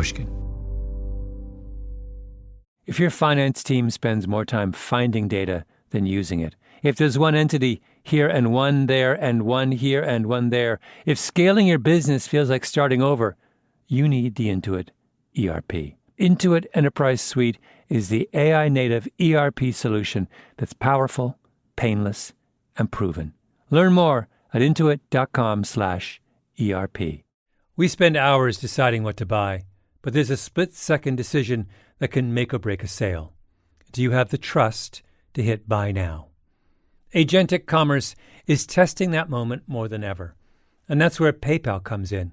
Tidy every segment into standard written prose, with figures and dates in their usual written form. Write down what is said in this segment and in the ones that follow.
Pushkin. If your finance team spends more time finding data than using it, if there's one entity here and one there and one here and one there, if scaling your business feels like starting over, you need the Intuit ERP. Intuit Enterprise Suite is the AI-native ERP solution that's powerful, painless, and proven. Learn more at intuit.com/ERP. We spend hours deciding what to buy, but there's a split-second decision that can make or break a sale. Do you have the trust to hit buy now? Agentic commerce is testing that moment more than ever. And that's where PayPal comes in.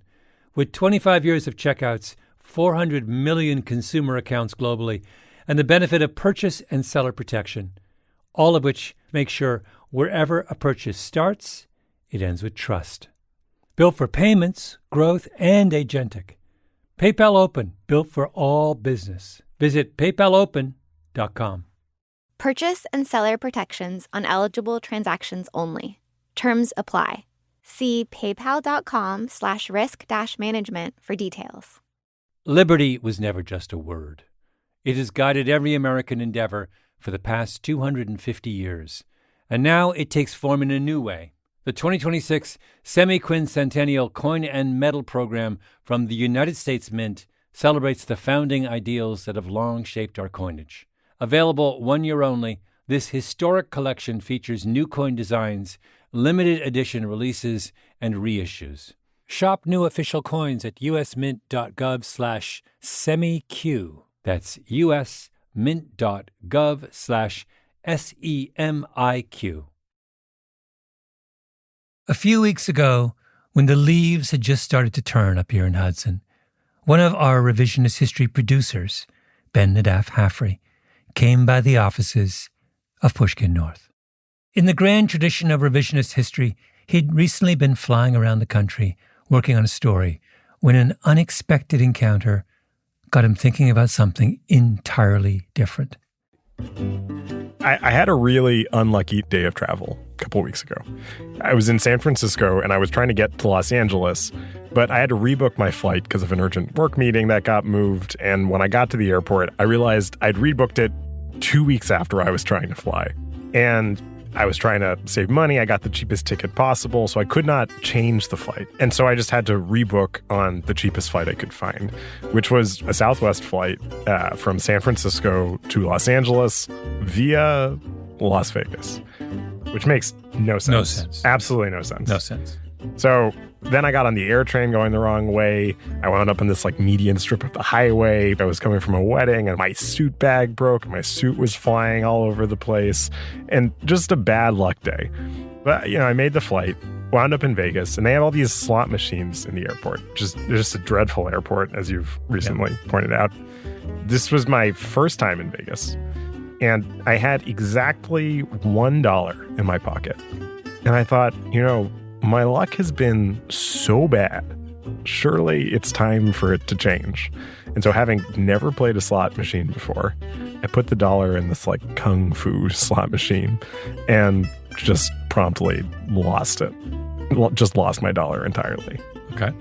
With 25 years of checkouts, 400 million consumer accounts globally, and the benefit of purchase and seller protection, all of which make sure wherever a purchase starts, it ends with trust. Built for payments, growth, and agentic. PayPal Open, built for all business. Visit paypalopen.com. Purchase and seller protections on eligible transactions only. Terms apply. See paypal.com/risk-management for details. Liberty was never just a word. It has guided every American endeavor for the past 250 years. And now it takes form in a new way. The 2026 Semi-Quincentennial Coin and Medal Program from the United States Mint celebrates the founding ideals that have long shaped our coinage. Available 1 year only, this historic collection features new coin designs, limited edition releases, and reissues. Shop new official coins at usmint.gov/semiq. That's usmint.gov/SEMIQ. A few weeks ago, when the leaves had just started to turn up here in Hudson, one of our revisionist history producers, Ben Naddaff-Hafrey, came by the offices of Pushkin North. In the grand tradition of revisionist history, he'd recently been flying around the country working on a story when an unexpected encounter got him thinking about something entirely different. I had a really unlucky day of travel a couple weeks ago. I was in San Francisco and I was trying to get to Los Angeles, but I had to rebook my flight because of an urgent work meeting that got moved. And when I got to the airport, I realized I'd rebooked it 2 weeks after I was trying to fly. And I was trying to save money. I got the cheapest ticket possible, so I could not change the flight. And so I just had to rebook on the cheapest flight I could find, which was a Southwest flight from San Francisco to Los Angeles via Las Vegas, which makes no sense. No sense. Absolutely no sense. No sense. So then I got on the air train going the wrong way. I wound up on this median strip of the highway. I was coming from a wedding and my suit bag broke. And my suit was flying all over the place and just a bad luck day. But, I made the flight, wound up in Vegas, and they have all these slot machines in the airport. Just a dreadful airport, as you've recently pointed out. This was my first time in Vegas. And I had exactly $1 in my pocket. And I thought, my luck has been so bad. Surely it's time for it to change. And so having never played a slot machine before, I put the $1 in this kung fu slot machine and just promptly lost it. Just lost my $1 entirely. Okay.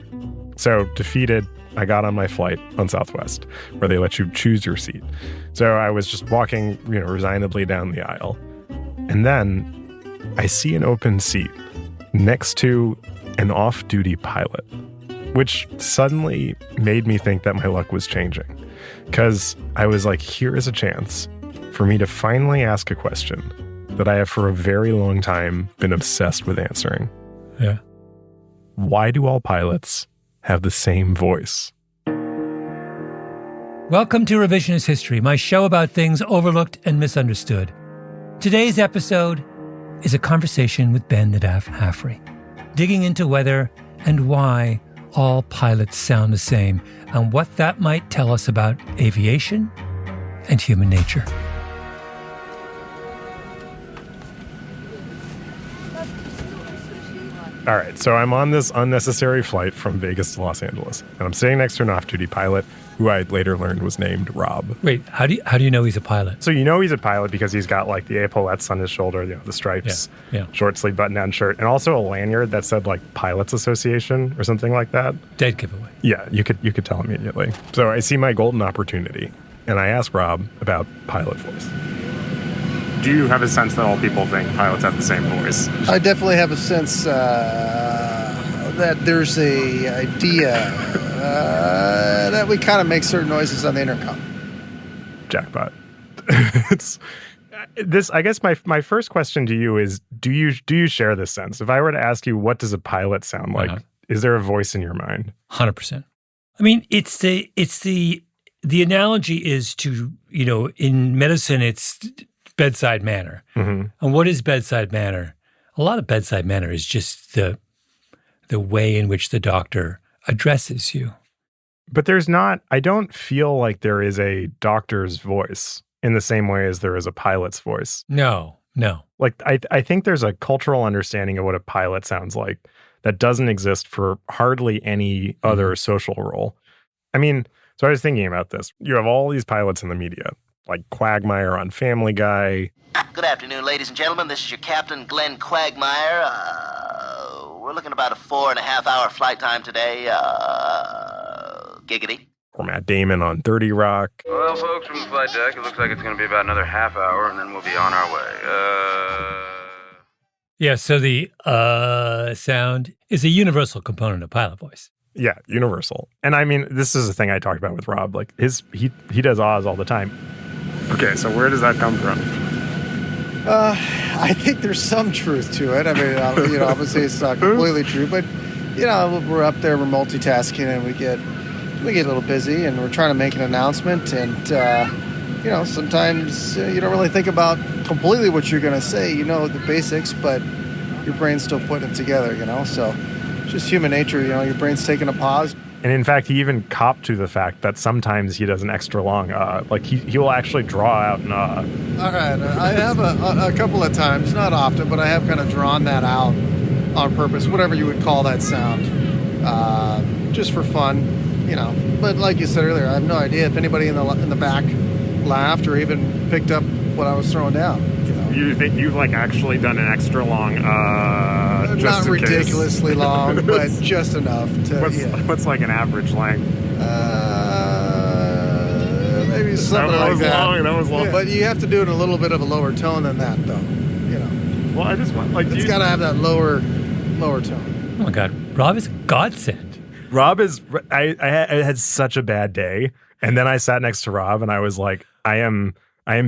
So defeated, I got on my flight on Southwest where they let you choose your seat. So I was just walking, resignedly down the aisle. And then I see an open seat next to an off-duty pilot, which suddenly made me think that my luck was changing. Because I was like, here is a chance for me to finally ask a question that I have for a very long time been obsessed with answering. Yeah. Why do all pilots have the same voice? Welcome to Revisionist History, my show about things overlooked and misunderstood. Today's episode is a conversation with Ben Naddaff-Hafrey, digging into whether and why all pilots sound the same and what that might tell us about aviation and human nature. All right, so I'm on this unnecessary flight from Vegas to Los Angeles, and I'm sitting next to an off-duty pilot, who I later learned was named Rob. Wait, how do you know he's a pilot? So he's a pilot because he's got like the epaulettes on his shoulder, the stripes, short sleeve button down shirt, and also a lanyard that said like Pilots Association or something like that. Dead giveaway. Yeah, you could tell immediately. So I see my golden opportunity, and I ask Rob about pilot voice. Do you have a sense that all people think pilots have the same voice? I definitely have a sense that there's a idea that we kind of make certain noises on the intercom. Jackpot. It's this. I guess my first question to you is: Do you share this sense? If I were to ask you, what does a pilot sound like? Is there a voice in your mind? 100%. I mean, it's the analogy is to, in medicine, it's bedside manner. Mm-hmm. And what is bedside manner? A lot of bedside manner is just the way in which the doctor addresses you. But I don't feel like there is a doctor's voice in the same way as there is a pilot's voice. No. Like, I think there's a cultural understanding of what a pilot sounds like that doesn't exist for hardly any other social role. I mean, so I was thinking about this. You have all these pilots in the media, like Quagmire on Family Guy. Good afternoon, ladies and gentlemen. This is your captain, Glenn Quagmire. We're looking at about a 4.5-hour flight time today. Giggity. Or Matt Damon on 30 Rock. Well, folks, from the flight deck, it looks like it's going to be about another half hour, and then we'll be on our way. Yeah, so the sound is a universal component of pilot voice. Yeah, universal. And I mean, this is a thing I talked about with Rob. Like, he does Oz all the time. Okay, so where does that come from? I think there's some truth to it. I mean, obviously it's not completely true, but, we're up there, we're multitasking, and we get a little busy, and we're trying to make an announcement, and, sometimes you don't really think about completely what you're going to say. The basics, but your brain's still putting it together, so it's just human nature, your brain's taking a pause. And in fact, he even copped to the fact that sometimes he does an extra long, like he will actually draw out an All right, I have a couple of times, not often, but I have kind of drawn that out on purpose, whatever you would call that sound, just for fun, But like you said earlier, I have no idea if anybody in the back laughed or even picked up what I was throwing down. You think you've like actually done an extra long, just not in ridiculously case. long, but just enough to. What's like an average length? Maybe something like that. That was long. Yeah, but you have to do it in a little bit of a lower tone than that, though. Well, I just want it's got to have that lower tone. Oh my God, Rob is a godsend. Rob is. I had such a bad day, and then I sat next to Rob, and I was like, I am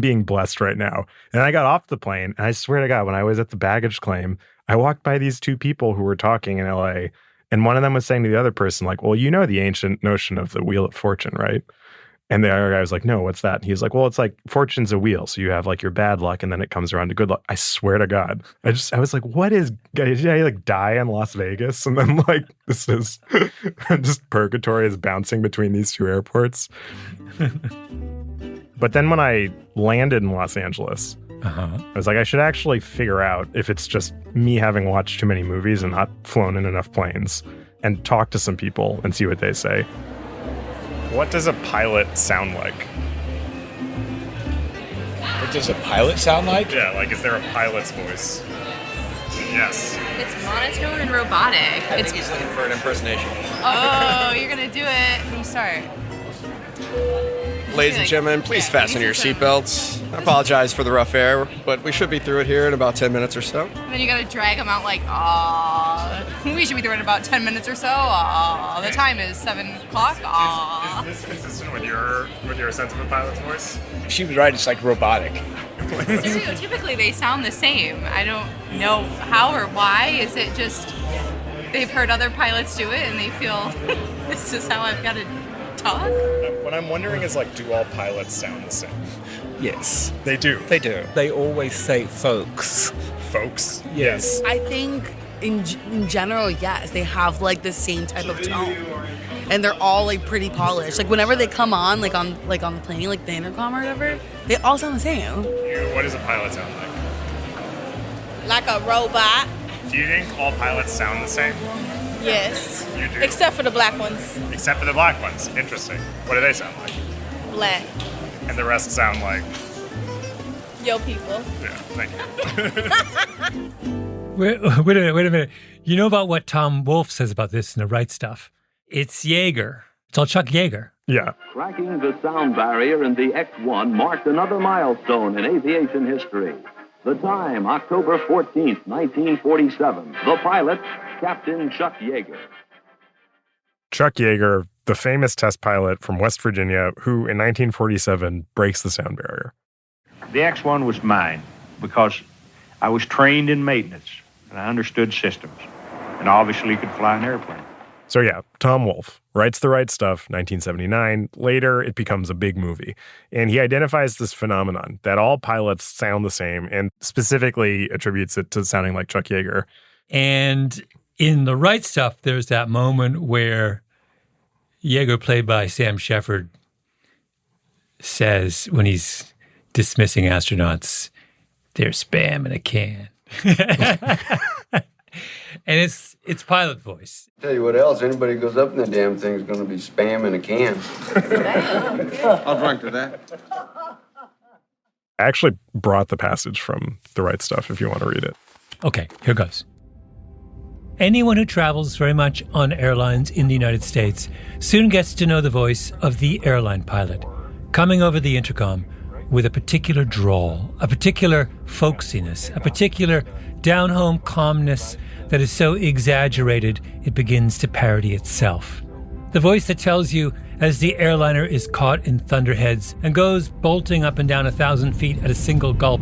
being blessed right now. And I got off the plane, and I swear to God, when I was at the baggage claim, I walked by these two people who were talking in LA, and one of them was saying to the other person, like, well, the ancient notion of the Wheel of Fortune, right? And the other guy was like, no, what's that? And he's like, well, it's like fortune's a wheel. So you have like your bad luck, and then it comes around to good luck. I swear to God. I was like, did I like die in Las Vegas? And then like, this is just purgatory is bouncing between these two airports. But then when I landed in Los Angeles, I was like, I should actually figure out if it's just me having watched too many movies and not flown in enough planes, and talk to some people and see what they say. What does a pilot sound like? What does a pilot sound like? Yeah, like, is there a pilot's voice? Yes. It's monotone and robotic. I think he's looking for an impersonation. Oh, you're going to do it. Can you start? Ladies and gentlemen, please fasten your seatbelts. I apologize for the rough air, but we should be through it here in about 10 minutes or so. And then you got to drag them out like, aww. We should be through it in about 10 minutes or so. Aww. The time is 7 o'clock. Aww. Is this consistent with your sense of a pilot's voice? She was right, it's like robotic. Typically they sound the same. I don't know how or why. Is it just they've heard other pilots do it and they feel this is how I've got to talk? What I'm wondering is, like, do all pilots sound the same? Yes. They do? They do. They always say folks. Folks? Yes. I think in general, yes. They have, like, the same type of tone. And they're all, like, pretty polished. Like, whenever they come on, like on the plane, like the intercom or whatever, they all sound the same. What does a pilot sound like? Like a robot. Do you think all pilots sound the same? Yes. You do? Except for the black ones. Except for the black ones. Interesting. What do they sound like? Black. And the rest sound like... Yo people. Yeah, thank you. Wait a minute. You know about what Tom Wolfe says about this in The Right Stuff? It's Yeager. It's all Chuck Yeager. Yeah. Cracking the sound barrier in the X-1 marked another milestone in aviation history. The time, October 14th, 1947. The pilot, Captain Chuck Yeager. Chuck Yeager, the famous test pilot from West Virginia, who in 1947 breaks the sound barrier. The X-1 was mine because I was trained in maintenance and I understood systems and obviously could fly an airplane. So yeah, Tom Wolfe writes The Right Stuff, 1979. Later, it becomes a big movie. And he identifies this phenomenon that all pilots sound the same and specifically attributes it to sounding like Chuck Yeager. And in The Right Stuff, there's that moment where Yeager, played by Sam Shepard, says when he's dismissing astronauts, they're spam in a can. And it's pilot voice. Tell you what else, anybody who goes up in that damn thing is going to be spam in a can. I'll drink to that. I actually brought the passage from The Right Stuff if you want to read it. Okay, here goes. Anyone who travels very much on airlines in the United States soon gets to know the voice of the airline pilot, coming over the intercom with a particular drawl, a particular folksiness, a particular down-home calmness that is so exaggerated it begins to parody itself. The voice that tells you as the airliner is caught in thunderheads and goes bolting up and down 1,000 feet at a single gulp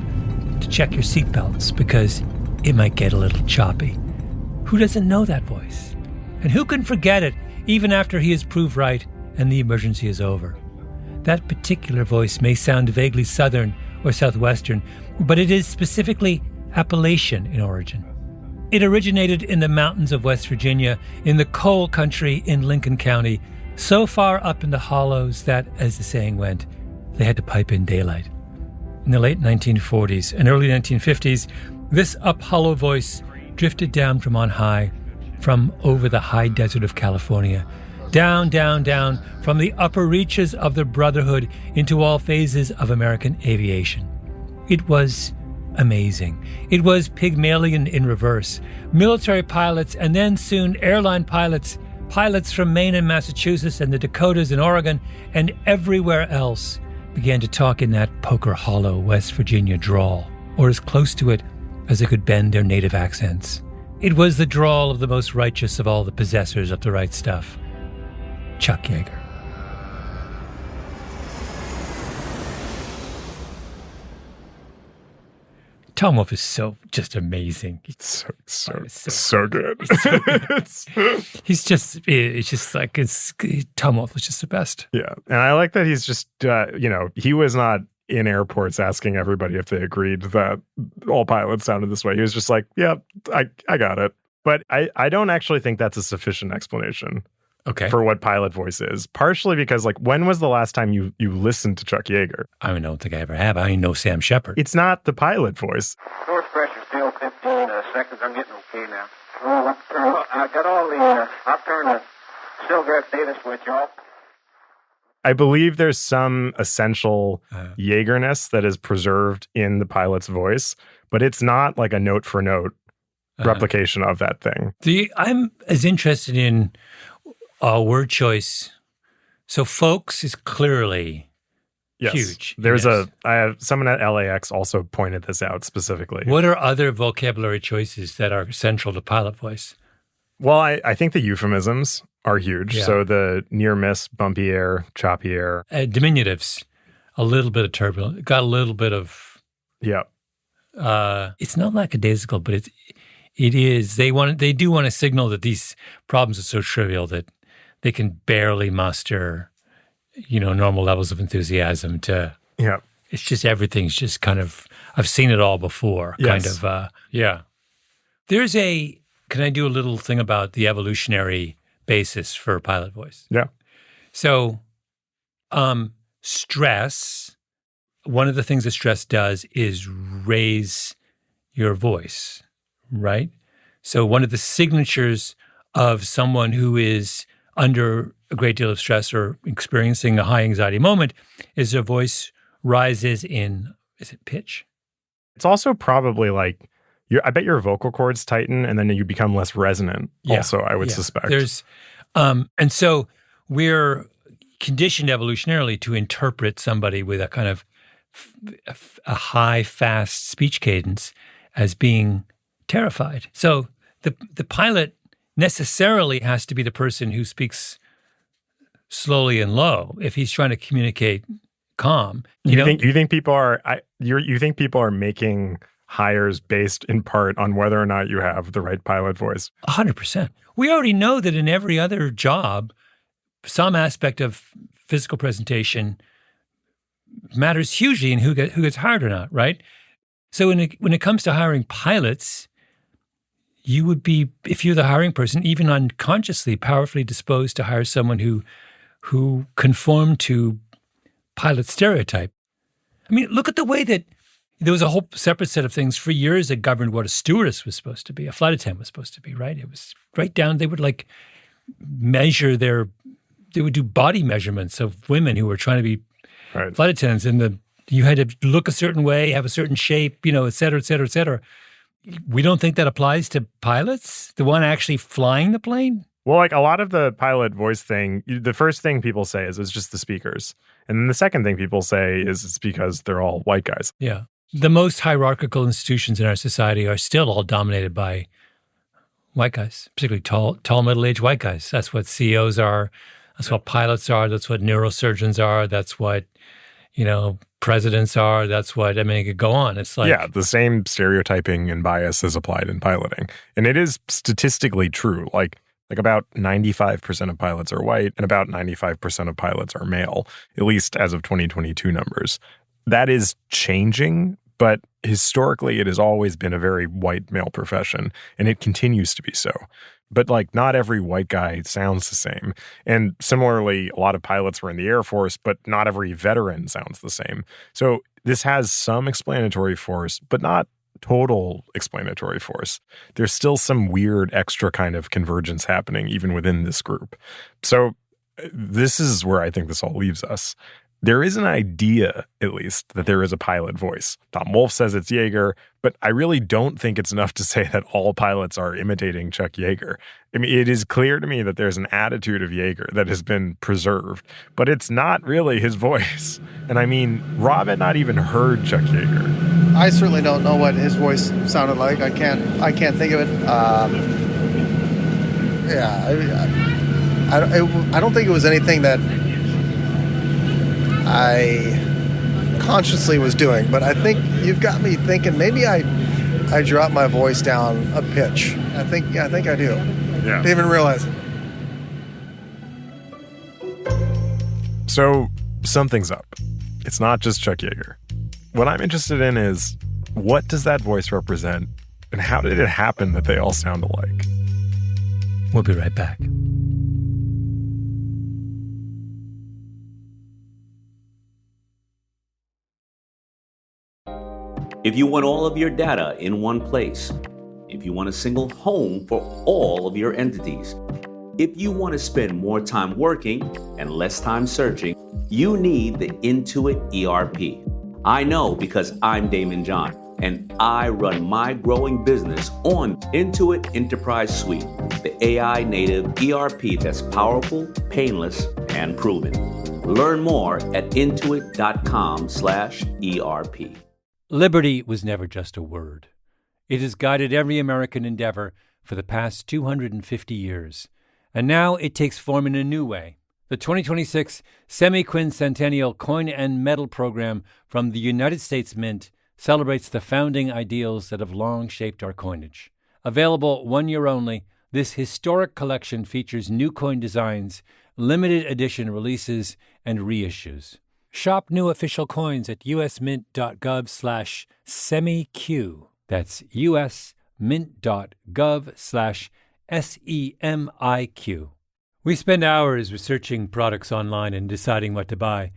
to check your seatbelts because it might get a little choppy. Who doesn't know that voice? And who can forget it even after he is proved right and the emergency is over? That particular voice may sound vaguely Southern or Southwestern, but it is specifically Appalachian in origin. It originated in the mountains of West Virginia, in the coal country in Lincoln County, so far up in the hollows that, as the saying went, they had to pipe in daylight. In the late 1940s and early 1950s, this up-hollow voice drifted down from on high, from over the high desert of California, down, down, down, from the upper reaches of the Brotherhood into all phases of American aviation. It was amazing. It was Pygmalion in reverse. Military pilots and then soon airline pilots, pilots from Maine and Massachusetts and the Dakotas and Oregon and everywhere else began to talk in that Poker Hollow West Virginia drawl, or as close to it as they could bend their native accents. It was the drawl of the most righteous of all the possessors of The Right Stuff, Chuck Yeager. Tom Wolfe is so just amazing. So good. It's just like Tom Wolfe was just the best. Yeah. And I like that he's just, he was not in airports asking everybody if they agreed that all pilots sounded this way. He was just like, yeah, I got it. But I don't actually think that's a sufficient explanation. Okay. For what pilot voice is. Partially because, when was the last time you listened to Chuck Yeager? I don't think I ever have. I only know Sam Shepard. It's not the pilot voice. Source pressure still 15 seconds. I'm getting okay now. I got all the, I'll turn the Silgraph data switch off. I believe there's some essential Yeagerness that is preserved in the pilot's voice, but it's not like a note for note replication of that thing. I'm as interested in word choice. So folks is clearly huge. There's someone at LAX also pointed this out specifically. What are other vocabulary choices that are central to pilot voice? Well, I think the euphemisms are huge. Yeah. So the near miss, bumpy air, choppy air. Diminutives, a little bit of turbulence, got a little bit of... Yeah. It's not lackadaisical, but it is. They do want to signal that these problems are so trivial that they can barely muster, normal levels of enthusiasm to. Yeah. It's just everything's just kind of. I've seen it all before. Yes. Kind of. Yeah. There's Can I do a little thing about the evolutionary basis for pilot voice? Yeah. So, stress. One of the things that stress does is raise your voice, right? So one of the signatures of someone who is under a great deal of stress or experiencing a high anxiety moment is their voice rises in, is it pitch? It's also probably like, I bet your vocal cords tighten and then you become less resonant. Yeah. Also, I would suspect. And so we're conditioned evolutionarily to interpret somebody with a kind of a high, fast speech cadence as being terrified. So the pilot necessarily has to be the person who speaks slowly and low if he's trying to communicate calm. You think people are making hires based in part on whether or not you have the right pilot voice? 100%. We already know that in every other job, some aspect of physical presentation matters hugely in who gets hired or not, right? So when it comes to hiring pilots, you would be, if you're the hiring person, even unconsciously, powerfully disposed to hire someone who conformed to pilot stereotype. I mean, look at the way that there was a whole separate set of things for years that governed what a stewardess was supposed to be, a flight attendant was supposed to be, right? It was right down, they would like measure they would do body measurements of women who were trying to be flight attendants, and you had to look a certain way, have a certain shape, et cetera, et cetera, et cetera. We don't think that applies to pilots, the one actually flying the plane? Well, like a lot of the pilot voice thing, the first thing people say is it's just the speakers. And then the second thing people say is it's because they're all white guys. Yeah. The most hierarchical institutions in our society are still all dominated by white guys, particularly tall middle-aged white guys. That's what CEOs are. That's what pilots are. That's what neurosurgeons are. That's what, presidents are. That's what, it could go on. It's like... Yeah, the same stereotyping and bias is applied in piloting. And it is statistically true. Like about 95% of pilots are white and about 95% of pilots are male, at least as of 2022 numbers. That is changing, but historically it has always been a very white male profession, and it continues to be so. But like not every white guy sounds the same. And similarly, a lot of pilots were in the Air Force, but not every veteran sounds the same. So this has some explanatory force, but not total explanatory force. There's still some weird extra kind of convergence happening even within this group. So this is where I think this all leaves us. There is an idea, at least, that there is a pilot voice. Tom Wolfe says it's Yeager, but I really don't think it's enough to say that all pilots are imitating Chuck Yeager. I mean, it is clear to me that there's an attitude of Yeager that has been preserved, but it's not really his voice. And I mean, Rob had not even heard Chuck Yeager. I certainly don't know what his voice sounded like. I can't think of it. I don't think it was anything that I consciously was doing, but I think you've got me thinking maybe I dropped my voice down a pitch. I think I do. Yeah. Didn't even realize it. So something's up. It's not just Chuck Yeager. What I'm interested in is, what does that voice represent, and how did it happen that they all sound alike? We'll be right back. If you want all of your data in one place, if you want a single home for all of your entities, if you want to spend more time working and less time searching, you need the Intuit ERP. I know because I'm Damon John, and I run my growing business on Intuit Enterprise Suite, the AI native ERP that's powerful, painless, and proven. Learn more at intuit.com/ERP. Liberty was never just a word. It has guided every American endeavor for the past 250 years. And now it takes form in a new way. The 2026 Semi-Quincentennial Coin and Medal Program from the United States Mint celebrates the founding ideals that have long shaped our coinage. Available 1 year only, this historic collection features new coin designs, limited edition releases, and reissues. Shop new official coins at usmint.gov/semiq. That's usmint.gov/SEMIQ. We spend hours researching products online and deciding what to buy,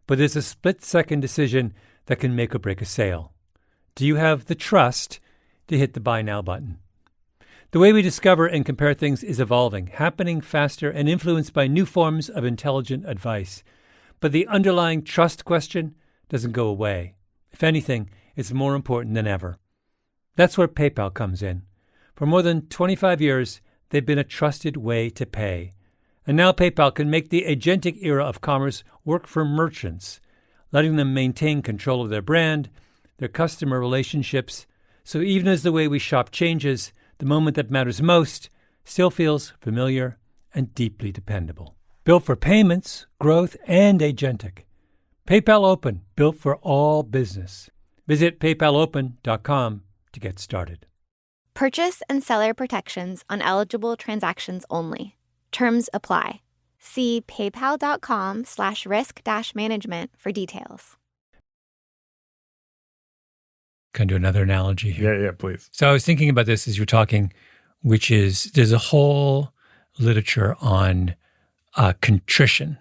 but there's a split-second decision that can make or break a sale. Do you have the trust to hit the Buy Now button? The way we discover and compare things is evolving, happening faster and influenced by new forms of intelligent advice. But the underlying trust question doesn't go away. If anything, it's more important than ever. That's where PayPal comes in. For more than 25 years, they've been a trusted way to pay. And now PayPal can make the agentic era of commerce work for merchants, letting them maintain control of their brand, their customer relationships, so even as the way we shop changes, the moment that matters most still feels familiar and deeply dependable. Built for payments, growth, and agentic. PayPal Open, built for all business. Visit paypalopen.com to get started. Purchase and seller protections on eligible transactions only. Terms apply. See paypal.com/risk-management for details. Can I do another analogy here? Yeah, please. So I was thinking about this as you were talking, which is there's a whole literature on contrition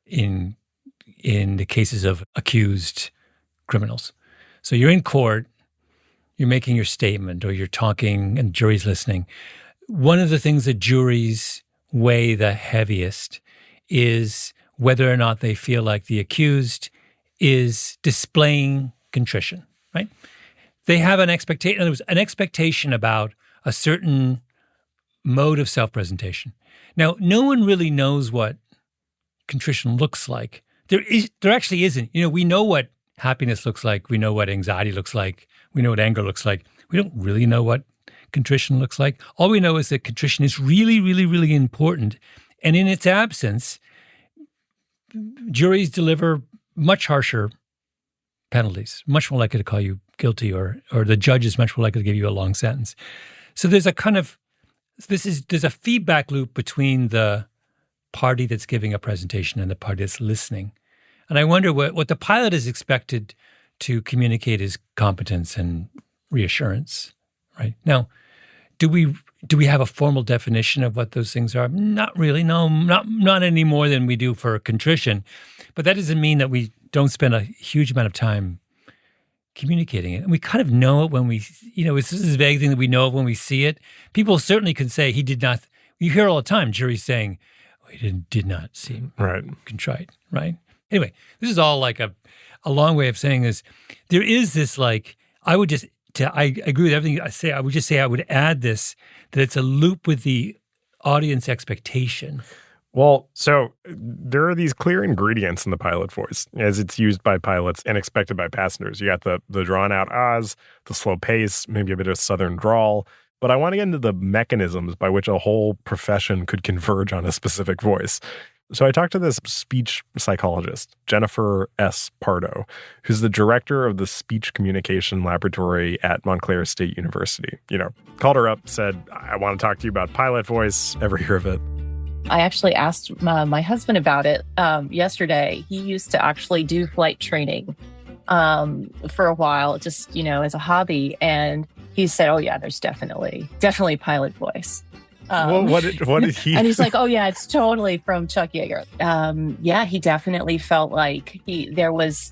in the cases of accused criminals. So you're in court, you're making your statement, or you're talking and the jury's listening. One of the things that juries weigh the heaviest is whether or not they feel like the accused is displaying contrition, right? They have an expectation. There was an expectation about a certain mode of self-presentation. Now, no one really knows what contrition looks like. There actually isn't. We know what happiness looks like. We know what anxiety looks like. We know what anger looks like. We don't really know what contrition looks like. All we know is that contrition is really, really, really important. And in its absence, juries deliver much harsher penalties, much more likely to call you guilty, or the judge is much more likely to give you a long sentence. So there's a there's a feedback loop between the party that's giving a presentation and the party that's listening. And I wonder what the pilot is expected to communicate is competence and reassurance, right? Now, do we have a formal definition of what those things are? Not really. No, not any more than we do for contrition. But that doesn't mean that we don't spend a huge amount of time communicating it. And we kind of know it when we, it's this vague thing that we know when we see it. People certainly can say he did not. You hear all the time juries saying, he did not seem contrite, right? Anyway, this is all like a long way of saying this. There is this I agree with everything I say. I would just say I would add this, that it's a loop with the audience expectation. Well, so there are these clear ingredients in the pilot voice as it's used by pilots and expected by passengers. You got the drawn out ahs, the slow pace, maybe a bit of southern drawl. But I want to get into the mechanisms by which a whole profession could converge on a specific voice. So I talked to this speech psychologist, Jennifer S. Pardo, who's the director of the Speech Communication Laboratory at Montclair State University. Called her up, said, I want to talk to you about pilot voice. Ever hear of it? I actually asked my husband about it yesterday. He used to actually do flight training for a while, just, as a hobby. And he said, oh, yeah, there's definitely pilot voice. What did he? And he's like, oh, yeah, it's totally from Chuck Yeager. Yeah, he definitely felt like there was,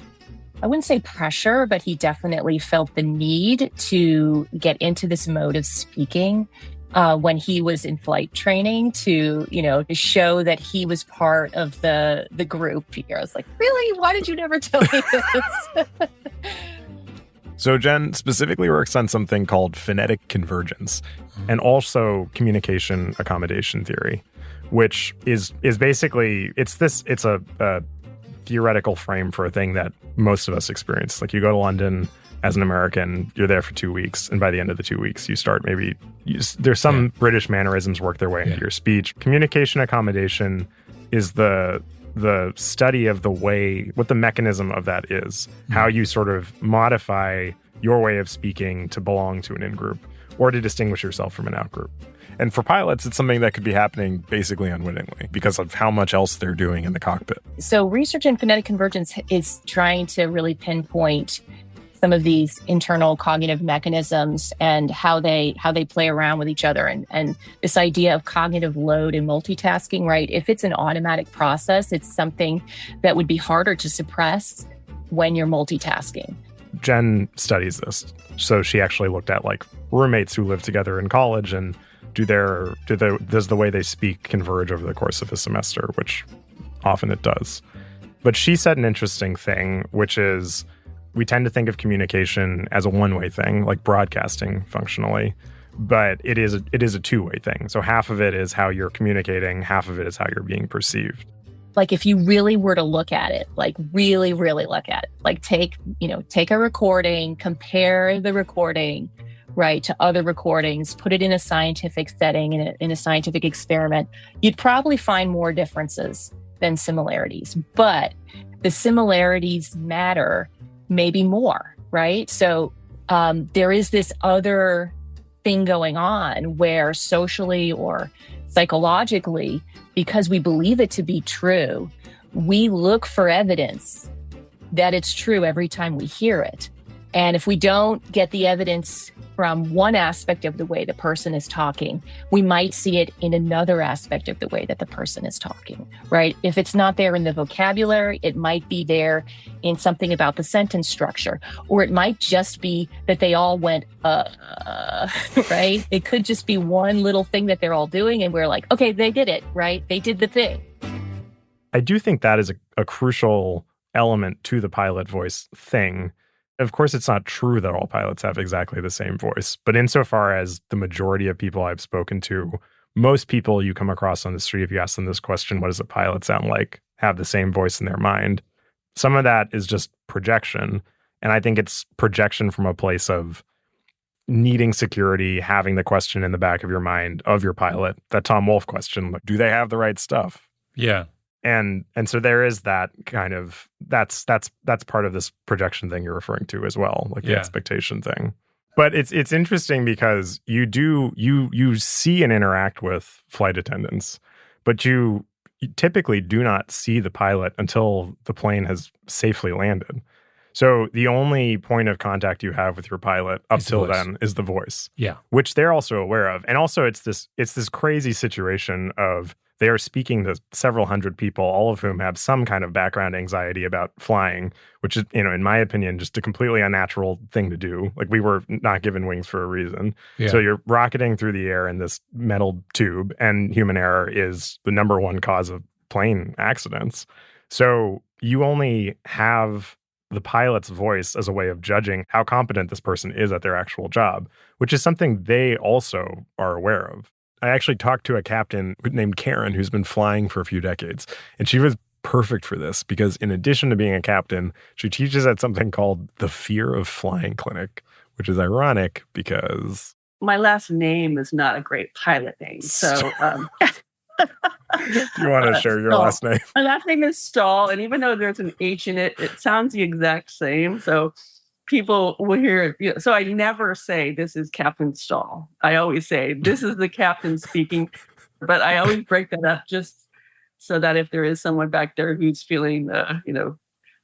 I wouldn't say pressure, but he definitely felt the need to get into this mode of speaking when he was in flight training to show that he was part of the group. I was like, really? Why did you never tell me this? So Jen specifically works on something called phonetic convergence and also communication accommodation theory, which is basically, it's a theoretical frame for a thing that most of us experience. Like you go to London as an American, you're there for 2 weeks, and by the end of the 2 weeks, you start there's some British mannerisms work their way into your speech. Communication accommodation is the study of what the mechanism of that is, how you sort of modify your way of speaking to belong to an in-group or to distinguish yourself from an out-group. And for pilots, it's something that could be happening basically unwittingly because of how much else they're doing in the cockpit. So research in phonetic convergence is trying to really pinpoint some of these internal cognitive mechanisms and how they play around with each other. And this idea of cognitive load and multitasking, right? If it's an automatic process, it's something that would be harder to suppress when you're multitasking. Jen studies this. So she actually looked at like roommates who live together in college and does the way they speak converge over the course of a semester, which often it does. But she said an interesting thing, which is we tend to think of communication as a one-way thing, like broadcasting functionally, but it is a two-way thing. So half of it is how you're communicating, half of it is how you're being perceived. Like if you really were to look at it, like really, really look at it, like take a recording, compare the recording, right, to other recordings, put it in a scientific setting, in a scientific experiment, you'd probably find more differences than similarities. But the similarities matter maybe more, right? So there is this other thing going on where socially or psychologically, because we believe it to be true, we look for evidence that it's true every time we hear it. And if we don't get the evidence from one aspect of the way the person is talking, we might see it in another aspect of the way that the person is talking, right? If it's not there in the vocabulary, it might be there in something about the sentence structure, or it might just be that they all went, right? It could just be one little thing that they're all doing, and we're like, okay, they did it, right? They did the thing. I do think that is a crucial element to the pilot voice thing. Of course, it's not true that all pilots have exactly the same voice, but insofar as the majority of people I've spoken to, most people you come across on the street, if you ask them this question, what does a pilot sound like, have the same voice in their mind. Some of that is just projection. And I think it's projection from a place of needing security, having the question in the back of your mind of your pilot, that Tom Wolfe question, like, do they have the right stuff? Yeah. And so there is that kind of, that's part of this projection thing you're referring to as well, like the expectation thing. But it's interesting because you see and interact with flight attendants, but you typically do not see the pilot until the plane has safely landed. So the only point of contact you have with your pilot up till then is the voice. Yeah. Which they're also aware of. And also it's this crazy situation of they are speaking to several hundred people, all of whom have some kind of background anxiety about flying, which is, in my opinion, just a completely unnatural thing to do. Like, we were not given wings for a reason. Yeah. So you're rocketing through the air in this metal tube, and human error is the number one cause of plane accidents. So you only have the pilot's voice as a way of judging how competent this person is at their actual job, which is something they also are aware of. I actually talked to a captain named Karen who's been flying for a few decades, and she was perfect for this because in addition to being a captain, she teaches at something called the Fear of Flying Clinic, which is ironic because... My last name is not a great pilot name, so... You want to share your last name? My last name is Stahl, and even though there's an H in it, it sounds the exact same, so... People will hear it. So I never say this is Captain Stahl. I always say this is the captain speaking, but I always break that up just so that if there is someone back there who's feeling,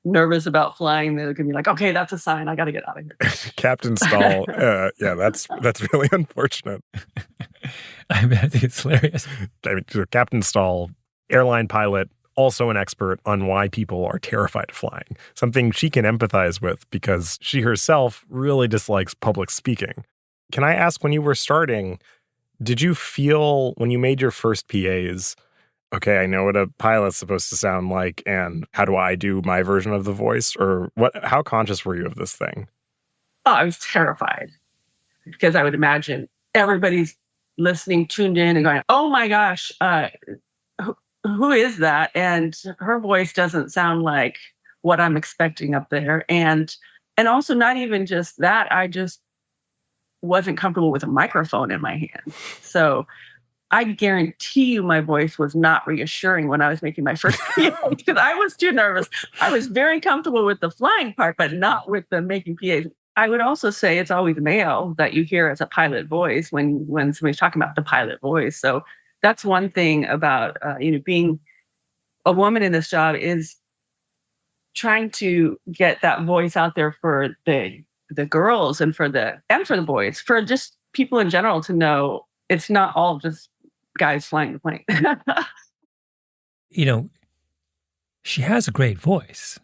nervous about flying, they're gonna be like, okay, that's a sign. I got to get out of here. Captain Stahl. That's really unfortunate. I think it's hilarious. So Captain Stahl, airline pilot, also an expert on why people are terrified of flying, something she can empathize with because she herself really dislikes public speaking. Can I ask, when you were starting, did you feel when you made your first PAs, okay, I know what a pilot's supposed to sound like, and how do I do my version of the voice? Or how conscious were you of this thing? Oh, I was terrified because I would imagine everybody's listening, tuned in and going, oh my gosh, who is that? And her voice doesn't sound like what I'm expecting up there. And also not even just that, I just wasn't comfortable with a microphone in my hand. So I guarantee you my voice was not reassuring when I was making my first PA because I was too nervous. I was very comfortable with the flying part, but not with the making PAs. I would also say it's always male that you hear as a pilot voice when somebody's talking about the pilot voice. So that's one thing about, being a woman in this job is trying to get that voice out there for the girls and for the boys, for just people in general to know it's not all just guys flying the plane. She has a great voice,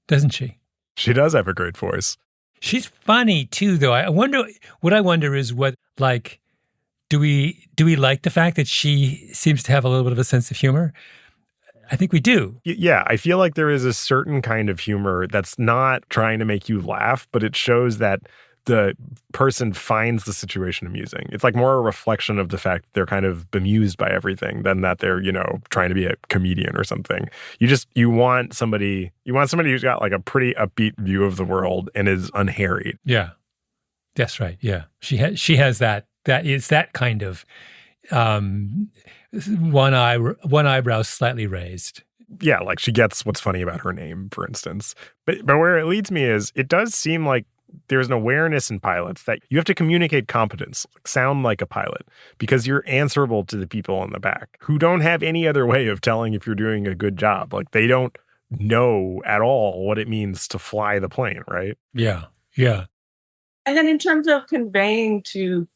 doesn't she? She does have a great voice. She's funny too, though. I wonder is what, like, do we like the fact that she seems to have a little bit of a sense of humor? I think we do. Yeah, I feel like there is a certain kind of humor that's not trying to make you laugh, but it shows that the person finds the situation amusing. It's like more a reflection of the fact that they're kind of bemused by everything than that they're, trying to be a comedian or something. You want somebody who's got like a pretty upbeat view of the world and is unharried. Yeah. That's right. Yeah. She has that is that kind of one eyebrow slightly raised. Yeah, like she gets what's funny about her name, for instance. But where it leads me is it does seem like there's an awareness in pilots that you have to communicate competence, like sound like a pilot, because you're answerable to the people in the back who don't have any other way of telling if you're doing a good job. Like they don't know at all what it means to fly the plane, right? Yeah, yeah. And then in terms of conveying to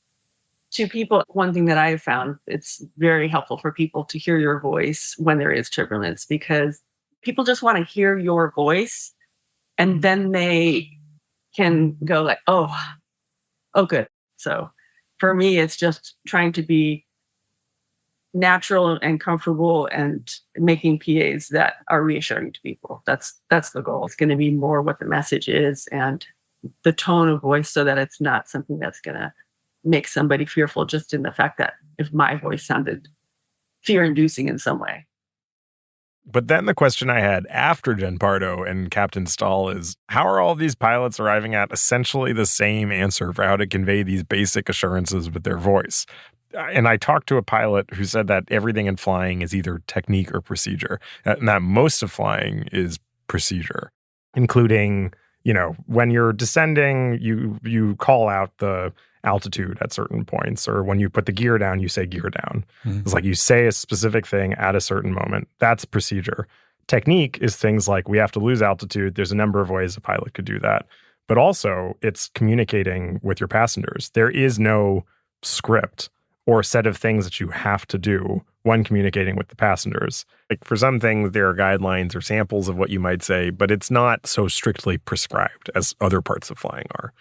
people, one thing that I've found, it's very helpful for people to hear your voice when there is turbulence, because people just want to hear your voice and then they can go like, oh, good. So for me, it's just trying to be natural and comfortable and making PAs that are reassuring to people. That's the goal. It's going to be more what the message is and the tone of voice, so that it's not something that's going to make somebody fearful just in the fact that if my voice sounded fear-inducing in some way. But then the question I had after Jen Pardo and Captain Stahl is, how are all these pilots arriving at essentially the same answer for how to convey these basic assurances with their voice? And I talked to a pilot who said that everything in flying is either technique or procedure, and that most of flying is procedure, including, when you're descending, you call out the altitude at certain points, or when you put the gear down, you say gear down. Mm-hmm. It's like you say a specific thing at a certain moment. That's procedure. Technique is things like we have to lose altitude. There's a number of ways a pilot could do that. But also it's communicating with your passengers. There is no script or set of things that you have to do when communicating with the passengers. Like for some things, there are guidelines or samples of what you might say, but it's not so strictly prescribed as other parts of flying are.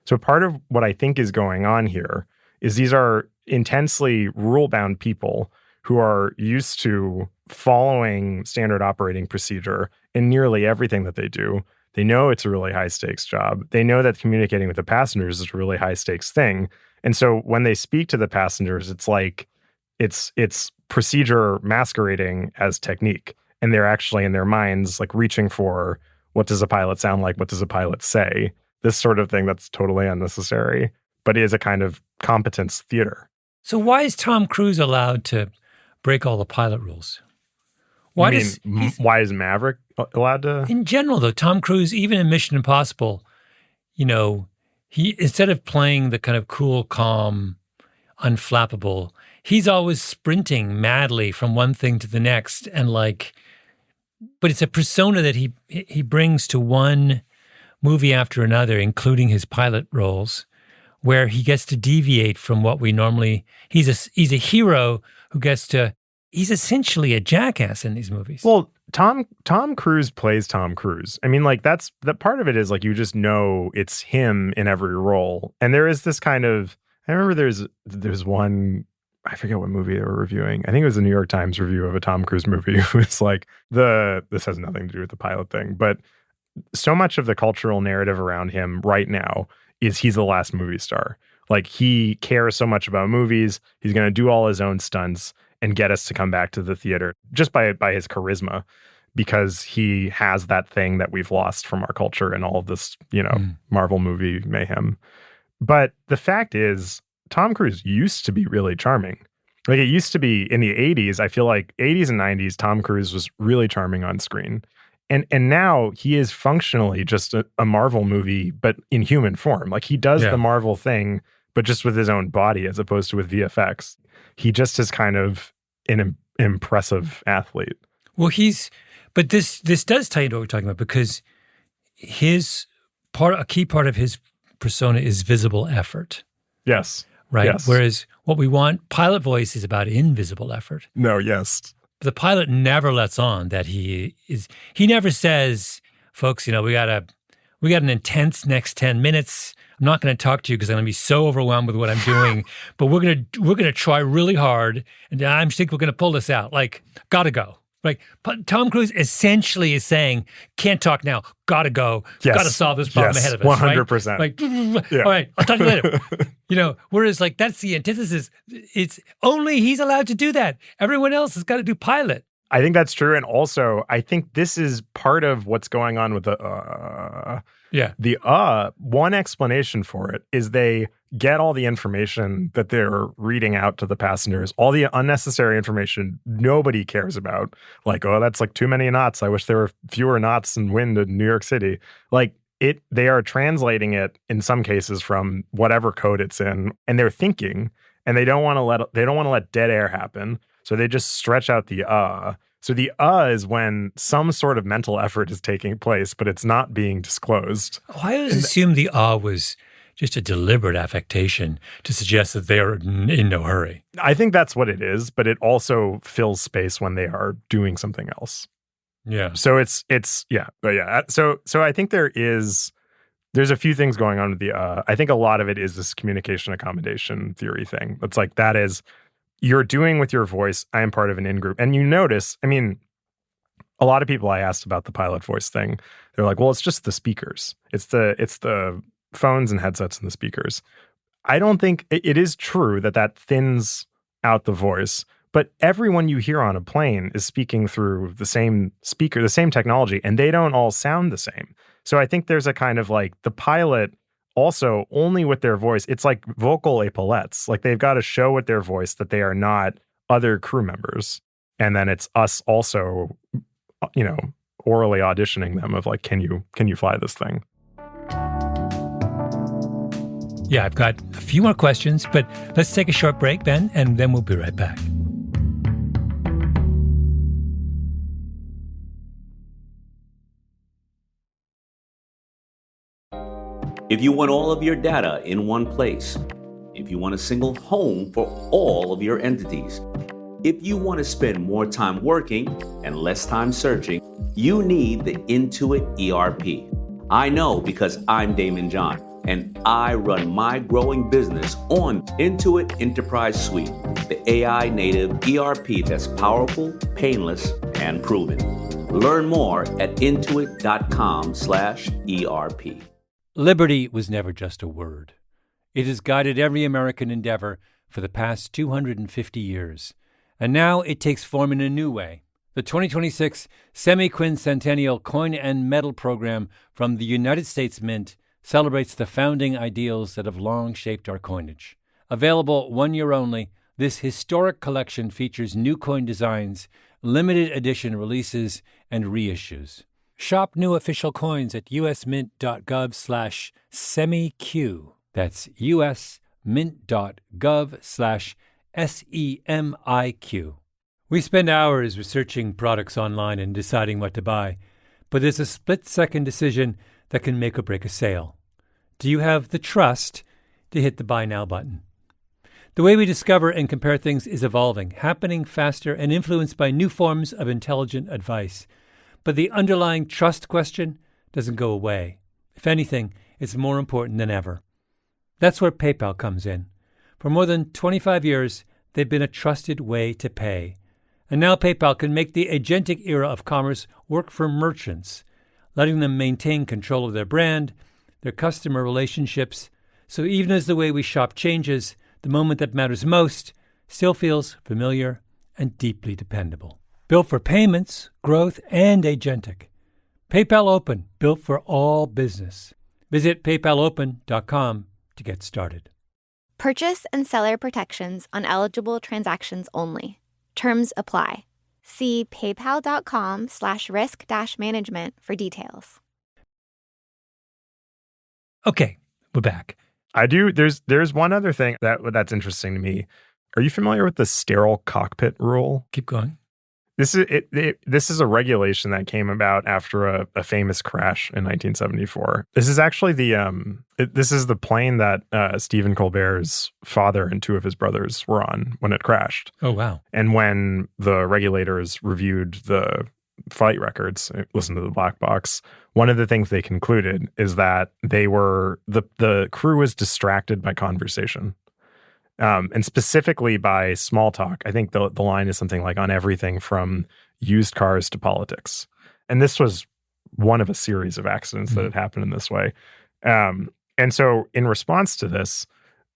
So part of what I think is going on here is these are intensely rule-bound people who are used to following standard operating procedure in nearly everything that they do. They know it's a really high-stakes job. They know that communicating with the passengers is a really high-stakes thing. And so when they speak to the passengers, it's like it's procedure masquerading as technique. And they're actually in their minds like reaching for, what does a pilot sound like? What does a pilot say? This sort of thing that's totally unnecessary, but is a kind of competence theater. So why is Tom Cruise allowed to break all the pilot rules? Why is Maverick allowed to? In general, though, Tom Cruise, even in Mission Impossible, he, instead of playing the kind of cool, calm, unflappable, he's always sprinting madly from one thing to the next. And but it's a persona that he brings to one movie after another, including his pilot roles, where he gets to deviate from what we normally. He's a hero who gets to. He's essentially a jackass in these movies. Well, Tom Cruise plays Tom Cruise. I mean, that part of it is like you just know it's him in every role, and there is this kind of. I remember there's one. I forget what movie they were reviewing. I think it was a New York Times review of a Tom Cruise movie. It was like this has nothing to do with the pilot thing, but so much of the cultural narrative around him right now is he's the last movie star. Like he cares so much about movies. He's going to do all his own stunts and get us to come back to the theater just by his charisma, because he has that thing that we've lost from our culture and all of this, Marvel movie mayhem. But the fact is, Tom Cruise used to be really charming. Like it used to be in the 80s. I feel like 80s and 90s, Tom Cruise was really charming on screen. And now he is functionally just a Marvel movie, but in human form. Like he does the Marvel thing, but just with his own body as opposed to with VFX. He just is kind of an impressive athlete. Well, but this does tie into what we're talking about, because a key part of his persona is visible effort. Yes. Right? Yes. Whereas what we want, pilot voice is about invisible effort. No, yes. The pilot never lets on that he never says, folks, we gotta We got an intense next 10 minutes. I'm not going to talk to you because I'm going to be so overwhelmed with what I'm doing, but we're going to try really hard, and I think we're going to pull this out. Like, gotta go. Like, Tom Cruise essentially is saying, can't talk now, gotta go, gotta solve this problem ahead of us. 100%. Right? Like, all right, I'll talk to you later. Whereas like that's the antithesis. It's only he's allowed to do that. Everyone else has got to do pilot. I think that's true. And also, I think this is part of what's going on with the one explanation for it is they get all the information that they're reading out to the passengers, all the unnecessary information nobody cares about. Like, oh, that's like too many knots. I wish there were fewer knots and wind in New York City. Like they are translating it in some cases from whatever code it's in, and they're thinking, and they don't want to let dead air happen. So they just stretch out the So the is when some sort of mental effort is taking place, but it's not being disclosed. Oh, I always assumed the was just a deliberate affectation to suggest that they are in no hurry. I think that's what it is, but it also fills space when they are doing something else. Yeah. So it's but yeah. So I think there's a few things going on with the I think a lot of it is this communication accommodation theory thing. It's like that is you're doing with your voice, I am part of an in-group. And you notice, I mean, a lot of people I asked about the pilot voice thing, they're like, well, it's just the speakers. It's the phones and headsets and the speakers. I don't think it is true that thins out the voice, but everyone you hear on a plane is speaking through the same speaker, the same technology, and they don't all sound the same. So I think there's a kind of like the pilot also only with their voice. It's like vocal epaulettes. Like they've got to show with their voice that they are not other crew members. And then it's us also, orally auditioning them of like, can you fly this thing? Yeah, I've got a few more questions, but let's take a short break, Ben, and then we'll be right back. If you want all of your data in one place, if you want a single home for all of your entities, if you want to spend more time working and less time searching, you need the Intuit ERP. I know because I'm Damon John, and I run my growing business on Intuit Enterprise Suite, the AI native ERP that's powerful, painless, and proven. Learn more at intuit.com/ERP. Liberty was never just a word. It has guided every American endeavor for the past 250 years. And now it takes form in a new way. The 2026 Semi-Quincentennial Coin and Medal Program from the United States Mint celebrates the founding ideals that have long shaped our coinage. Available 1 year only, this historic collection features new coin designs, limited edition releases, and reissues. Shop new official coins at usmint.gov/semiq. That's usmint.gov/SEMIQ. We spend hours researching products online and deciding what to buy, but there's a split-second decision that can make or break a sale. Do you have the trust to hit the Buy Now button? The way we discover and compare things is evolving, happening faster, and influenced by new forms of intelligent advice. But the underlying trust question doesn't go away. If anything, it's more important than ever. That's where PayPal comes in. For more than 25 years, they've been a trusted way to pay. And now PayPal can make the agentic era of commerce work for merchants, letting them maintain control of their brand, their customer relationships. So even as the way we shop changes, the moment that matters most still feels familiar and deeply dependable. Built for payments, growth, and agentic. PayPal Open, built for all business. Visit paypalopen.com to get started. Purchase and seller protections on eligible transactions only. Terms apply. See paypal.com/risk-management for details. Okay, we're back. There's one other thing that's interesting to me. Are you familiar with the sterile cockpit rule? Keep going. This is a regulation that came about after a famous crash in 1974. This is actually this is the plane that Stephen Colbert's father and two of his brothers were on when it crashed. Oh, wow. And when the regulators reviewed the flight records, listen to the black box, one of the things they concluded is that the crew was distracted by conversation. And specifically by small talk. I think the line is something like on everything from used cars to politics. And this was one of a series of accidents that had happened in this way. And so in response to this,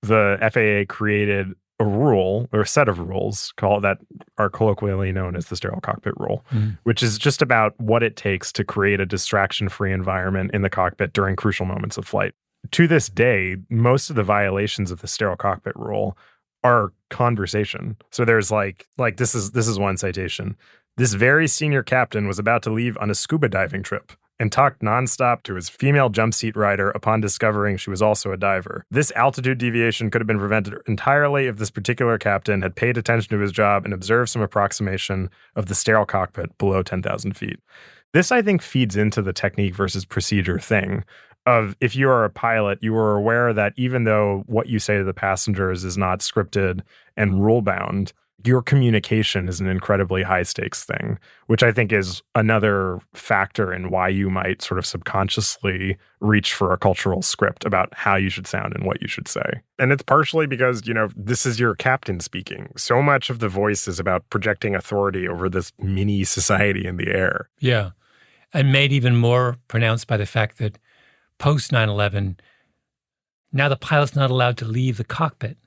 the FAA created a rule or a set of rules that are colloquially known as the sterile cockpit rule, which is just about what it takes to create a distraction-free environment in the cockpit during crucial moments of flight. To this day, most of the violations of the sterile cockpit rule are conversation. So there's like this is one citation. This very senior captain was about to leave on a scuba diving trip and talked nonstop to his female jump seat rider upon discovering she was also a diver. This altitude deviation could have been prevented entirely if this particular captain had paid attention to his job and observed some approximation of the sterile cockpit below 10,000 feet. This, I think, feeds into the technique versus procedure thing of if you are a pilot, you are aware that even though what you say to the passengers is not scripted and rule-bound, your communication is an incredibly high-stakes thing, which I think is another factor in why you might sort of subconsciously reach for a cultural script about how you should sound and what you should say. And it's partially because, this is your captain speaking. So much of the voice is about projecting authority over this mini society in the air. Yeah. And made even more pronounced by the fact that post 9/11, now the pilot's not allowed to leave the cockpit.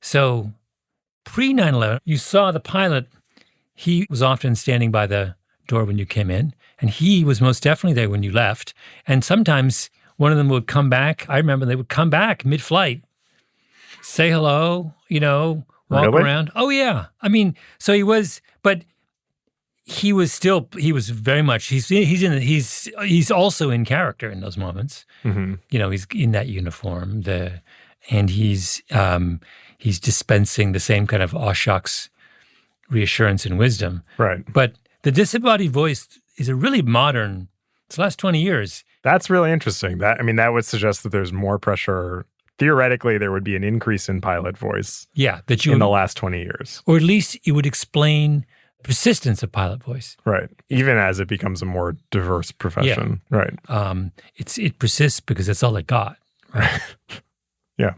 So pre 9/11, you saw the pilot, he was often standing by the door when you came in, and he was most definitely there when you left. And sometimes one of them would come back. I remember they would come back mid-flight, say hello, walk around. Oh, yeah. I mean, so he was, but he was very much, he's also in character in those moments. Mm-hmm. He's in that uniform, and he's dispensing the same kind of aw shucks reassurance and wisdom. Right. But the disembodied voice is a really modern, it's the last 20 years. That's really interesting. That would suggest that there's more pressure. Theoretically, there would be an increase in pilot voice. Yeah. In the last 20 years. Or at least it would explain persistence of pilot voice. Right. Even as it becomes a more diverse profession. Yeah. Right. It persists because that's all it got. Right. Yeah.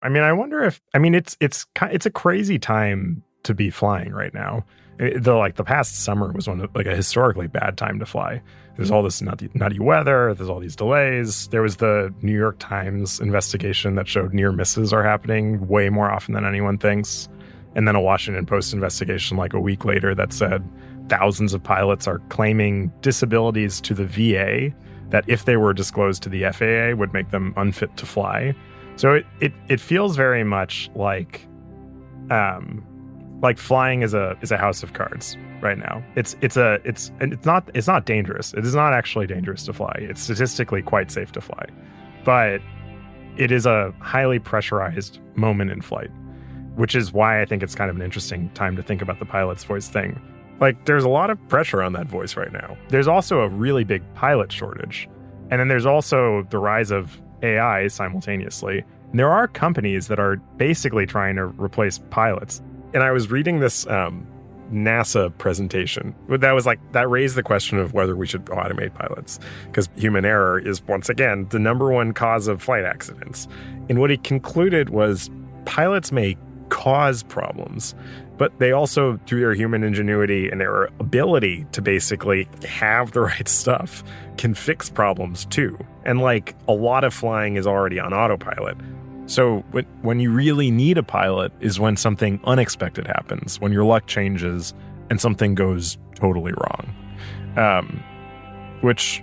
I wonder if it's a crazy time to be flying right now. The past summer was a historically bad time to fly. There's all this nutty weather. There's all these delays. There was the New York Times investigation that showed near misses are happening way more often than anyone thinks. And then a Washington Post investigation a week later that said thousands of pilots are claiming disabilities to the VA that if they were disclosed to the FAA would make them unfit to fly. So it feels very much like flying is a house of cards right now. It's not dangerous. It is not actually dangerous to fly. It's statistically quite safe to fly, but it is a highly pressurized moment in flight, which is why I think it's kind of an interesting time to think about the pilot's voice thing. There's a lot of pressure on that voice right now. There's also a really big pilot shortage, and then there's also the rise of AI simultaneously. And there are companies that are basically trying to replace pilots. And I was reading this NASA presentation that raised the question of whether we should automate pilots, because human error is once again the number one cause of flight accidents. And what he concluded was pilots may cause problems, but they also, through their human ingenuity and their ability to basically have the right stuff, can fix problems too. And a lot of flying is already on autopilot. So when you really need a pilot is when something unexpected happens, when your luck changes and something goes totally wrong. Which,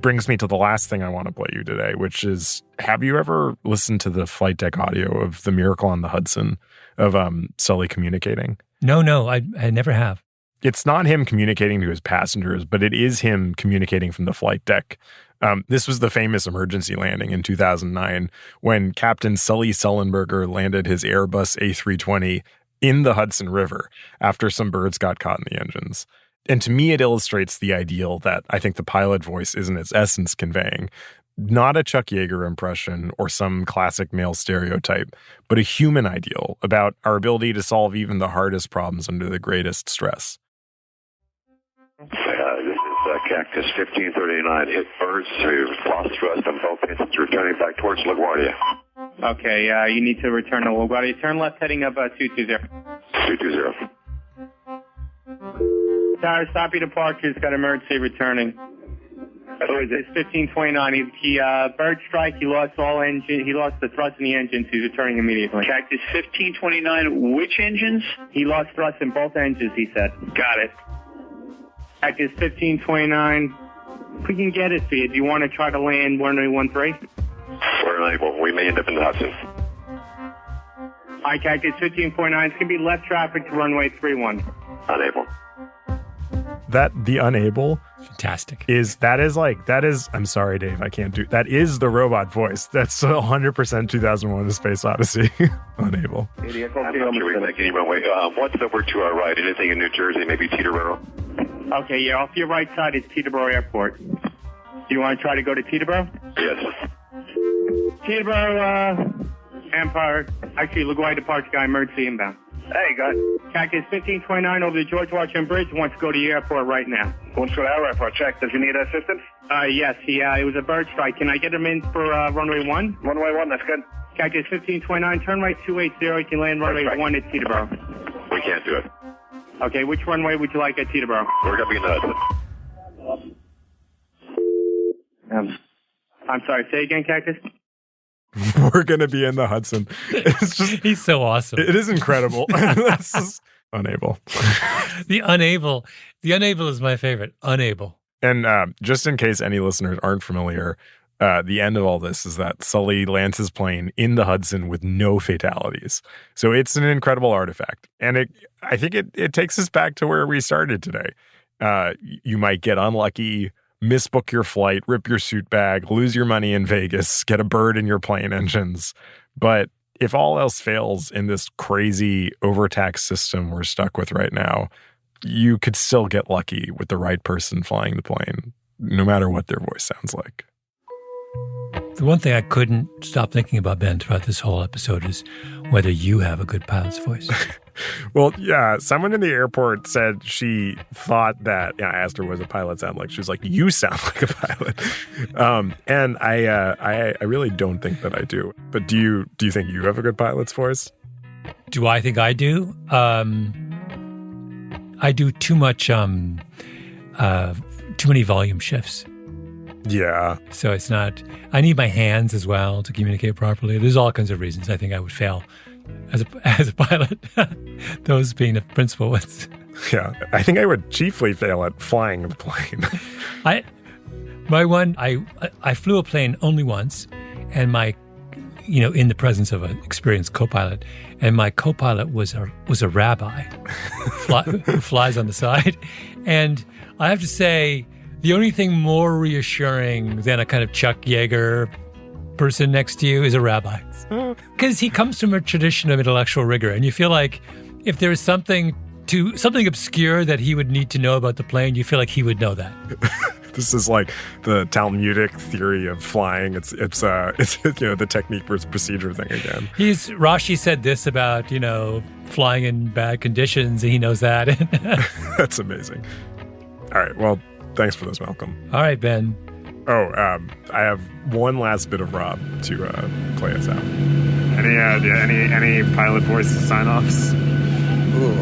brings me to the last thing I want to play you today, which is, have you ever listened to the flight deck audio of The Miracle on the Hudson of Sully communicating? No, I never have. It's not him communicating to his passengers, but it is him communicating from the flight deck. This was the famous emergency landing in 2009 when Captain Sully Sullenberger landed his Airbus A320 in the Hudson River after some birds got caught in the engines. And to me, it illustrates the ideal that I think the pilot voice is in its essence conveying. Not a Chuck Yeager impression or some classic male stereotype, but a human ideal about our ability to solve even the hardest problems under the greatest stress. This is Cactus 1539. Hit birds. We've lost thrust on both engines. Returning back towards LaGuardia. Okay, you need to return to LaGuardia. Turn left heading up 220. 220. Tower, stop your departures. Got emergency returning. It's 1529. He bird strike. He lost all engine. He lost the thrust in the engines. He's returning immediately. Cactus 1529. Which engines? He lost thrust in both engines, he said. Got it. Cactus 1529. We can get it for you. Do you want to try to land runway 13? We're unable. We may end up in the Hudson. All right, Cactus 1529. It's going to be left traffic to runway 31. Unable. The unable fantastic I'm sorry, Dave, I can't do that. Is the robot voice. That's 100% 2001 A Space Odyssey. Unable. I'm not sure we make any runway. What's over to our right? Anything in New Jersey? Maybe Teterboro? Okay, yeah, off your right side is Teterboro Airport. Do you want to try to go to Teterboro? Yes. Teterboro, Empire. Actually, LaGuardia departure guy, emergency inbound. Hey, got Cactus 1529 over the George Washington Bridge. Wants to go to the airport right now. Wants to go to our airport. Check. Does he need assistance? Yes. It was a bird strike. Can I get him in for runway 1? Runway 1, that's good. Cactus 1529, turn right 280. You can land runway 1 at Teterboro. We can't do it. Okay, which runway would you like at Teterboro? We're going to be in the Hudson. I'm sorry, say again, Cactus? We're going to be in the Hudson. It's just, he's so awesome. It is incredible. That's just unable. The unable is my favorite. Unable. And just in case any listeners aren't familiar, the end of all this is that Sully lands his plane in the Hudson with no fatalities. So it's an incredible artifact. And I think it takes us back to where we started today. You might get unlucky, misbook your flight, rip your suit bag, lose your money in Vegas, get a bird in your plane engines. But if all else fails in this crazy overtaxed system we're stuck with right now, you could still get lucky with the right person flying the plane, no matter what their voice sounds like. The one thing I couldn't stop thinking about, Ben, throughout this whole episode is whether you have a good pilot's voice. Well, yeah, someone in the airport said she thought that, I asked her what a pilot sound like. She was like, you sound like a pilot. And I really don't think that I do. But do you think you have a good pilot's voice? Do I think I do? I do too much, too many volume shifts. Yeah. So it's not, I need my hands as well to communicate properly. There's all kinds of reasons I think I would fail as a pilot, those being the principal ones. Yeah. I think I would chiefly fail at flying the plane. I flew a plane only once, and in the presence of an experienced co-pilot, and my co-pilot was a rabbi who flies on the side. And I have to say, the only thing more reassuring than a kind of Chuck Yeager person next to you is a rabbi. Because he comes from a tradition of intellectual rigor, and you feel like if there is something obscure that he would need to know about the plane, you feel like he would know that. This is like the Talmudic theory of flying. It's the technique versus procedure thing again. Rashi said this about, flying in bad conditions, and he knows that. That's amazing. All right, well, thanks for this, Malcolm. All right, Ben. Oh, I have one last bit of Rob to play us out. Any pilot voice sign-offs? Ooh.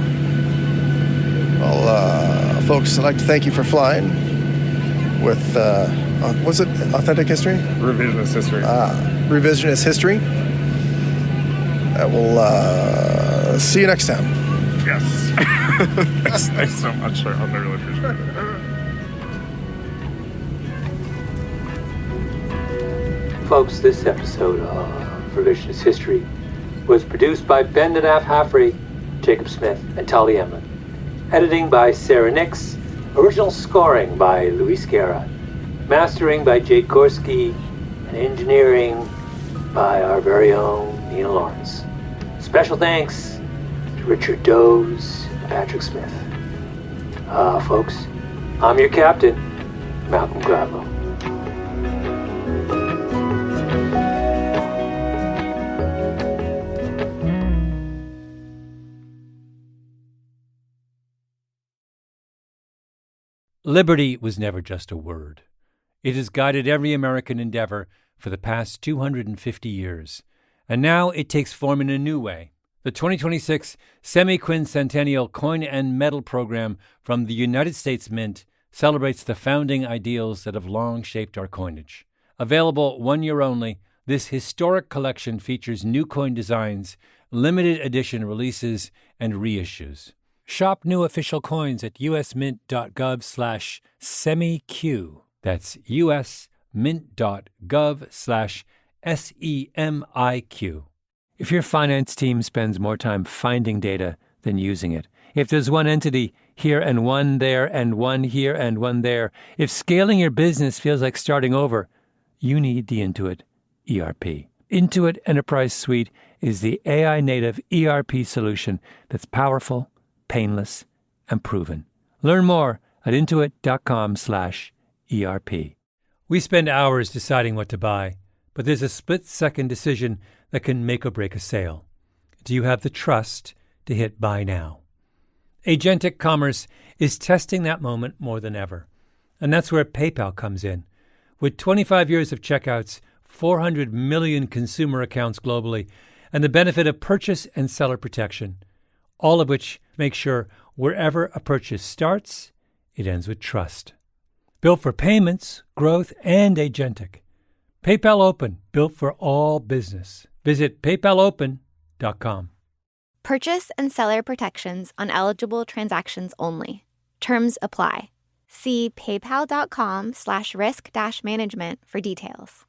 Well, folks, I'd like to thank you for flying with, was it Authentic History? Revisionist History. Revisionist History. I will see you next time. Yes. Thanks so much, sir. I really appreciate it. Folks, this episode of Revisionist History was produced by Ben Naddaff-Hafrey, Jacob Smith, and Tali Emlin. Editing by Sarah Nix. Original scoring by Luis Guerra. Mastering by Jake Gorski. And engineering by our very own Nina Lawrence. Special thanks to Richard Doze and Patrick Smith. Folks, I'm your captain, Malcolm Gradlow. Liberty was never just a word. It has guided every American endeavor for the past 250 years. And now it takes form in a new way. The 2026 Semi-Quincentennial Coin and Medal Program from the United States Mint celebrates the founding ideals that have long shaped our coinage. Available 1 year only, this historic collection features new coin designs, limited edition releases, and reissues. Shop new official coins at usmint.gov/semiq. That's usmint.gov/SEMIQ. If your finance team spends more time finding data than using it, if there's one entity here and one there and one here and one there, if scaling your business feels like starting over, you need the Intuit ERP. Intuit Enterprise Suite is the AI-native ERP solution that's powerful, painless, and proven. Learn more at intuit.com/ERP. We spend hours deciding what to buy, but there's a split-second decision that can make or break a sale. Do you have the trust to hit buy now? Agentic commerce is testing that moment more than ever, and that's where PayPal comes in. With 25 years of checkouts, 400 million consumer accounts globally, and the benefit of purchase and seller protection, all of which make sure wherever a purchase starts, it ends with trust. Built for payments, growth, and agentic. PayPal Open, built for all business. Visit paypalopen.com. Purchase and seller protections on eligible transactions only. Terms apply. See paypal.com/risk-management for details.